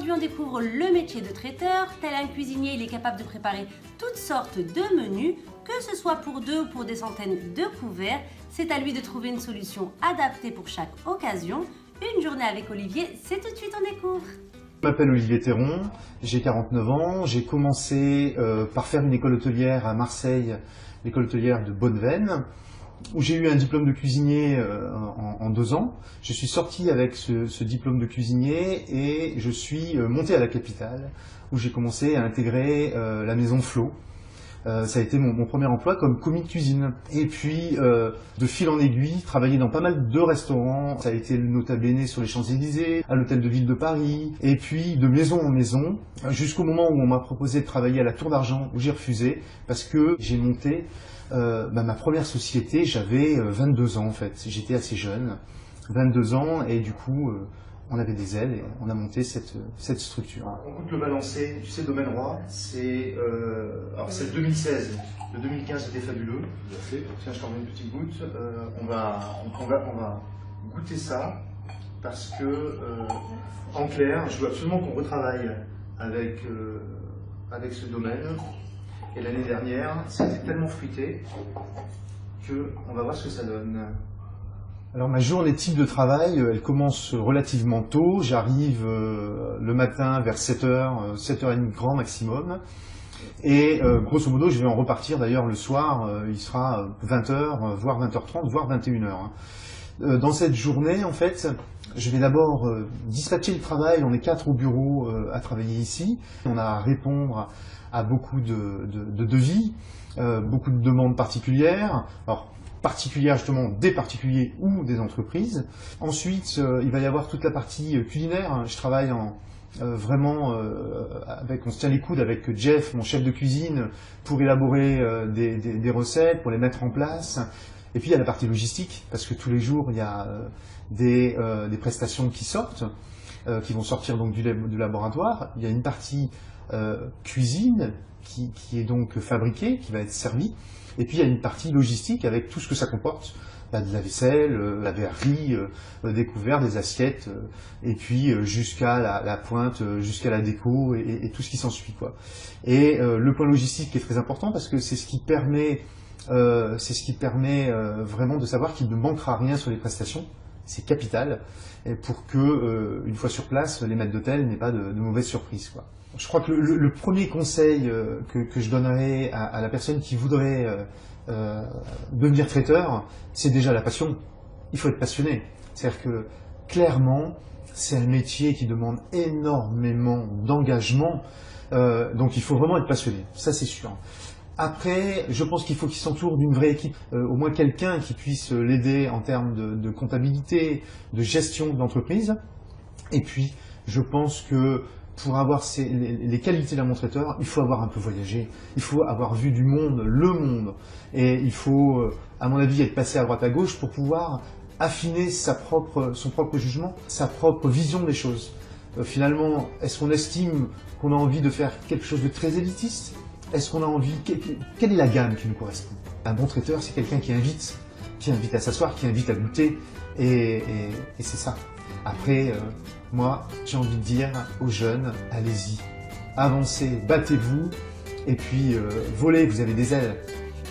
Aujourd'hui, on découvre le métier de traiteur. Tel un cuisinier, il est capable de préparer toutes sortes de menus, que ce soit pour 2 ou pour des centaines de couverts. C'est à lui de trouver une solution adaptée pour chaque occasion. Une journée avec Olivier, c'est tout de suite, on découvre. Je m'appelle Olivier Théron, j'ai 49 ans. J'ai commencé par faire une école hôtelière à Marseille, l'école hôtelière de Bonneveine, où j'ai eu un diplôme de cuisinier en 2 ans. Je suis sorti avec ce diplôme de cuisinier et je suis monté à la capitale, où j'ai commencé à intégrer la maison Flo. Ça a été mon premier emploi comme commis de cuisine. Et puis, de fil en aiguille, travailler dans pas mal de restaurants. Ça a été le Nota Bene sur les Champs-Élysées, à l'Hôtel de Ville de Paris. Et puis, de maison en maison, jusqu'au moment où on m'a proposé de travailler à la Tour d'Argent, où j'ai refusé, parce que j'ai monté ma première société. J'avais 22 ans en fait. J'étais assez jeune, 22 ans, et du coup, on avait des ailes et on a monté cette structure. On goûte le balancé, tu sais, Domaine Roi, c'est le 2016. Le 2015 était fabuleux. Tiens, je t'en mets une petite goutte. On va goûter ça parce que, en clair, je veux absolument qu'on retravaille avec ce domaine. Et l'année dernière, c'était tellement fruité qu'on va voir ce que ça donne. Alors ma journée type de travail, elle commence relativement tôt. J'arrive le matin vers 7h, 7h30 grand maximum. Et grosso modo, je vais en repartir d'ailleurs le soir, il sera 20h, voire 20h30, voire 21h. Dans cette journée, en fait, je vais d'abord dispatcher le travail. On est 4 au bureau à travailler ici. On a à répondre à beaucoup de devis, beaucoup de demandes particulières. Alors, particulière justement des particuliers ou des entreprises. Ensuite, il va y avoir toute la partie culinaire. Je travaille vraiment on se tient les coudes avec Jeff, mon chef de cuisine, pour élaborer des recettes, pour les mettre en place. Et puis il y a la partie logistique, parce que tous les jours il y a des prestations qui sortent, qui vont sortir donc du laboratoire. Il y a une partie cuisine qui est donc fabriquée, qui va être servie. Et puis il y a une partie logistique avec tout ce que ça comporte, de la vaisselle, la verrerie, des couverts, des assiettes, et puis jusqu'à la pointe, jusqu'à la déco et tout ce qui s'ensuit, quoi. Et le point logistique est très important parce que c'est ce qui permet vraiment de savoir qu'il ne manquera rien sur les prestations. C'est capital, et pour que, une fois sur place, les maîtres d'hôtel n'aient pas de mauvaises surprises, quoi. Je crois que le premier conseil que je donnerais à la personne qui voudrait devenir traiteur, c'est déjà la passion. Il faut être passionné. C'est-à-dire que, clairement, c'est un métier qui demande énormément d'engagement, donc il faut vraiment être passionné, ça c'est sûr. Après, je pense qu'il faut qu'il s'entoure d'une vraie équipe, au moins quelqu'un qui puisse l'aider en termes de comptabilité, de gestion d'entreprise. Et puis, je pense que pour avoir les qualités d'un bon traiteur, il faut avoir un peu voyagé, il faut avoir vu du monde, le monde. Et il faut, à mon avis, être passé à droite à gauche pour pouvoir affiner son propre jugement, sa propre vision des choses. Finalement, est-ce qu'on estime qu'on a envie de faire quelque chose de très élitiste ? Est-ce qu'on a envie... Quelle est la gamme qui nous correspond ? Un bon traiteur, c'est quelqu'un qui invite à s'asseoir, qui invite à goûter, et c'est ça. Après, moi, j'ai envie de dire aux jeunes, allez-y, avancez, battez-vous, et puis volez, vous avez des ailes.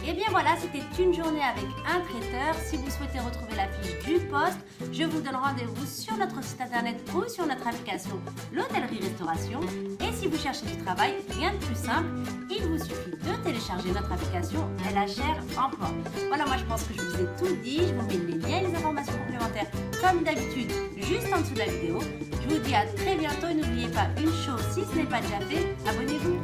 Et bien voilà, c'était une journée avec un traiteur. Si vous souhaitez retrouver la fiche du poste, je vous donne rendez-vous sur notre site internet ou sur notre application l'hôtellerie-restauration. Et si vous cherchez du travail, rien de plus simple, il vous suffit de télécharger notre application LHR Emploi. Voilà, moi je pense que je vous ai tout dit. Je vous mets les liens et les informations complémentaires comme d'habitude juste en dessous de la vidéo. Je vous dis à très bientôt et n'oubliez pas une chose, si ce n'est pas déjà fait, abonnez-vous.